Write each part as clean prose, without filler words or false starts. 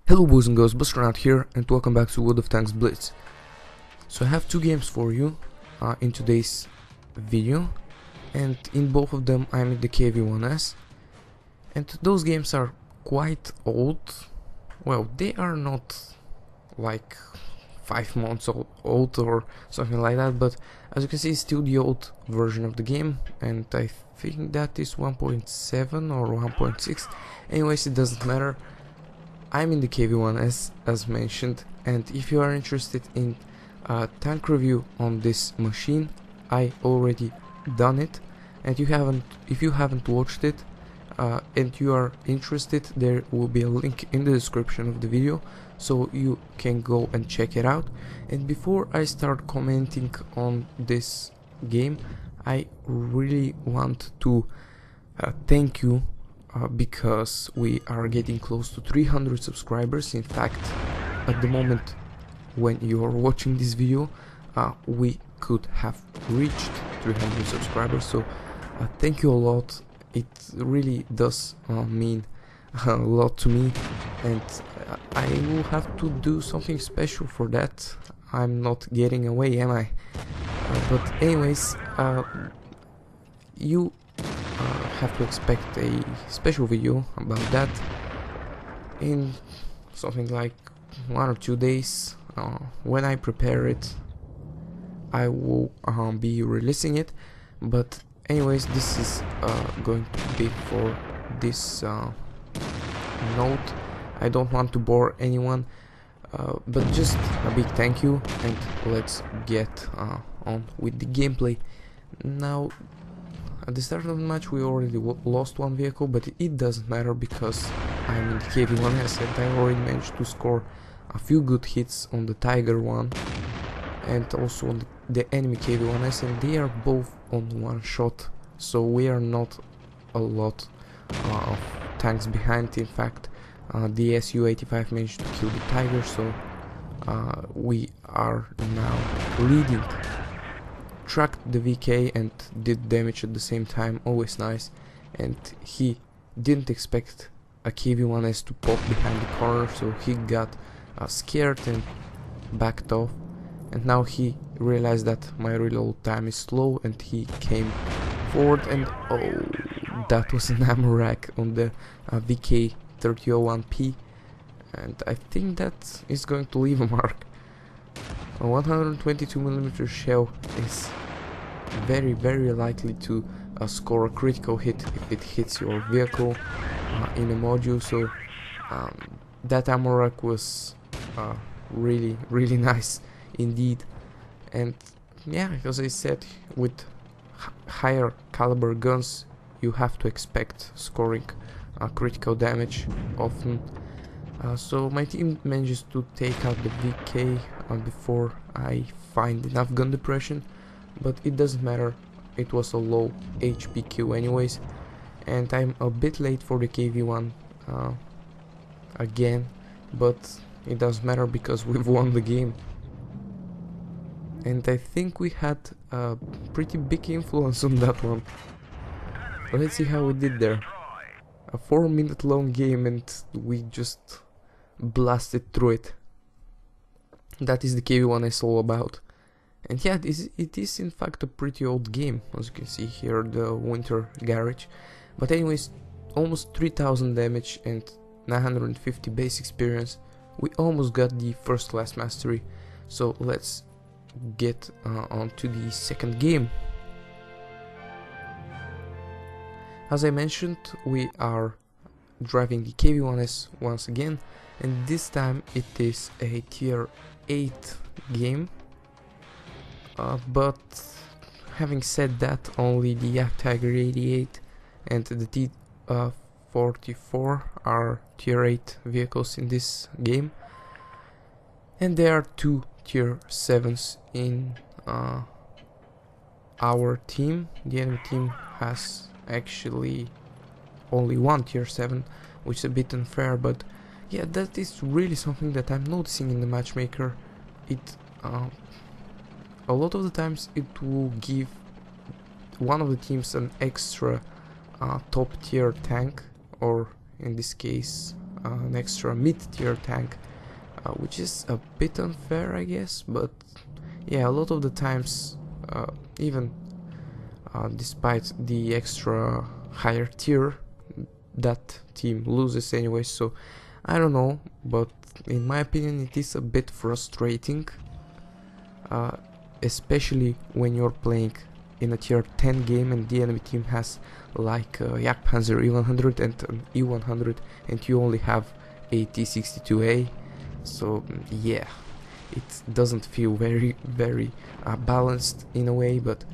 Hello boys and girls, Busternaut here and welcome back to WoT Blitz. So I have two games for you in today's video, and in both of them I'm in the Kv-1S, and those games are quite old. Well, they are not like 5 months old or something like that, but as you can see it's still the old version of the game, and I think that is 1.7 or 1.6. Anyways, it doesn't matter. I'm in the Kv-1S as mentioned, and if you are interested in a tank review on this machine, I already done it, and if you haven't watched it and you are interested, there will be a link in the description of the video so you can go and check it out. And before I start commenting on this game, I really want to thank you because we are getting close to 300 subscribers. In fact, at the moment when you are watching this video, we could have reached 300 subscribers, so thank you a lot. It really does mean a lot to me, and I will have to do something special for that. I'm not getting away, am I? But anyways, you have to expect a special video about that in something like 1 or 2 days. When I prepare it, I will be releasing it. But anyways, this is going to be for this note. I don't want to bore anyone, but just a big thank you, and let's get on with the gameplay. Now, at the start of the match we already lost one vehicle, but it doesn't matter because I'm in the Kv-1S and I already managed to score a few good hits on the Tiger one and also on the enemy Kv-1S, and they are both on one shot, so we are not a lot of tanks behind. In fact, the Su-85 managed to kill the Tiger, so we are now leading. Tracked the VK and did damage at the same time, always nice, and he didn't expect a Kv-1S to pop behind the corner, so he got scared and backed off, and now he realized that my reload time is slow and he came forward, and oh, that was an ammo rack on the VK-3001P, and I think that is going to leave a mark. A 122mm shell is very likely to score a critical hit if it hits your vehicle in a module, so that ammo rack was really nice indeed. And yeah, as I said, with higher caliber guns you have to expect scoring critical damage often. So my team manages to take out the VK before I find enough gun depression, but it doesn't matter, it was a low HP kill anyways, and I'm a bit late for the Kv-1 again, but it doesn't matter because we've won the game. And I think we had a pretty big influence on that one. Let's see how we did there. A 4-minute long game and we just blasted through it. That is the Kv-1S all about. And yeah, it is in fact a pretty old game, as you can see here, the winter garage. But anyways, almost 3000 damage and 950 base experience. We almost got the first class mastery, so let's get on to the second game. As I mentioned, we are driving the Kv-1S once again, and this time it is a tier 8 game, but having said that, only the Tiger 88 and the T-44 are tier 8 vehicles in this game, and there are 2 tier 7s in our team. The enemy team has actually only 1 tier 7, which is a bit unfair, but yeah, that is really something that I'm noticing in the matchmaker. It a lot of the times it will give one of the teams an extra top tier tank, or in this case an extra mid-tier tank, which is a bit unfair, I guess, but yeah, a lot of the times, even despite the extra higher tier, that team loses anyway, so I don't know, but in my opinion it is a bit frustrating, especially when you're playing in a tier 10 game and the enemy team has like Jagdpanzer E100 and an E100 and you only have a T62A, so yeah, it doesn't feel very balanced in a way, but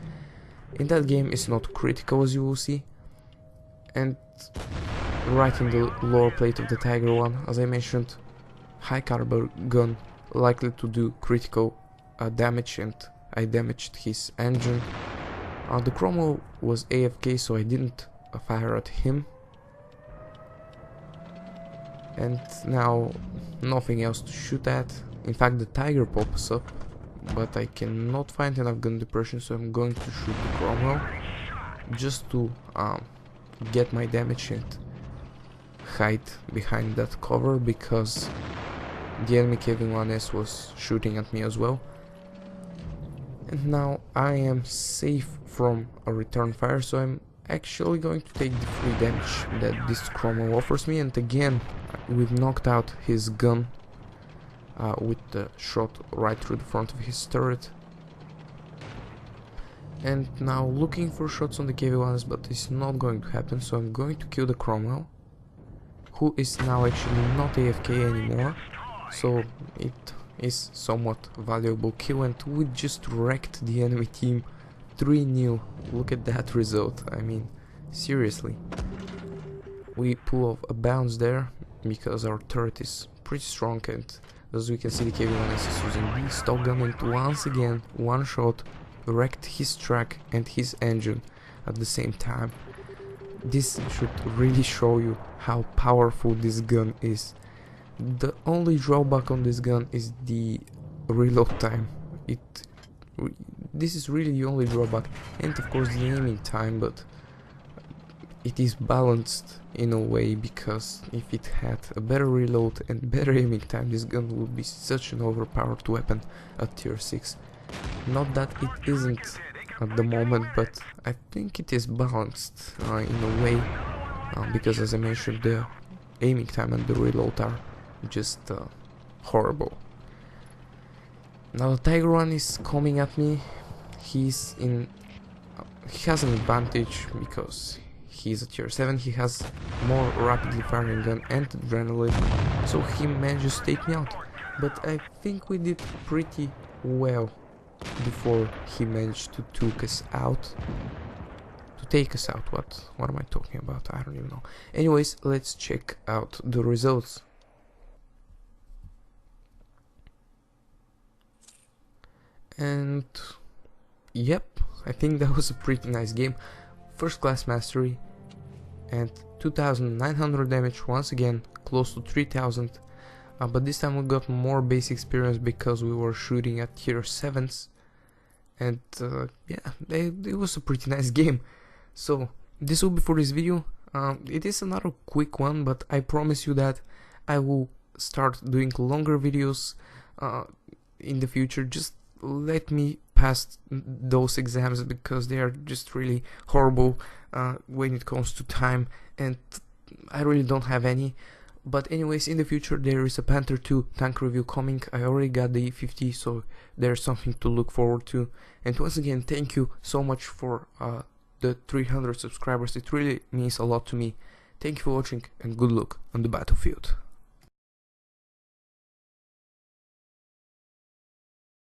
in that game it's not critical, as you will see. And right in the lower plate of the Tiger 1, as I mentioned, high caliber gun, likely to do critical damage, and I damaged his engine. The Cromwell was AFK, so I didn't fire at him. And now nothing else to shoot at. In fact, the Tiger pops up, but I cannot find enough gun depression, so I'm going to shoot the Cromwell just to get my damage and hide behind that cover, because the enemy Kv-1S was shooting at me as well. And now I am safe from a return fire, so I'm actually going to take the free damage that this Cromwell offers me. And again, we've knocked out his gun with the shot right through the front of his turret. And now looking for shots on the Kv-1S, but it's not going to happen, so I'm going to kill the Cromwell, who is now actually not AFK anymore, so it is somewhat valuable kill, and we just wrecked the enemy team 3-0. Look at that result, I mean, seriously. We pull off a bounce there, because our turret is pretty strong, and as we can see the Kv-1S is using the stock gun, and once again, one shot wrecked his track and his engine at the same time. This should really show you how powerful this gun is. The only drawback on this gun is the reload time. This is really the only drawback, and of course the aiming time, but it is balanced in a way, because if it had a better reload and better aiming time, this gun would be such an overpowered weapon at tier 6. Not that it isn't at the moment, but I think it is balanced in a way, because as I mentioned, the aiming time and the reload are just horrible. Now the Tiger 1 is coming at me. He has an advantage because he's a tier 7, he has more rapidly firing gun and adrenaline, so he managed to take me out. But I think we did pretty well before he managed to take us out. What am I talking about? I don't even know. Anyways, let's check out the results. And yep, I think that was a pretty nice game. First class mastery and 2900 damage, once again close to 3000. But this time we got more base experience because we were shooting at tier 7s, and yeah, it was a pretty nice game. So this will be for this video. It is another quick one, but I promise you that I will start doing longer videos in the future. Just let me pass those exams, because they are just really horrible when it comes to time, and I really don't have any. But anyways, in the future there is a Panther 2 tank review coming. I already got the E50, so there's something to look forward to. And once again, thank you so much for the 300 subscribers. It really means a lot to me. Thank you for watching, and good luck on the battlefield.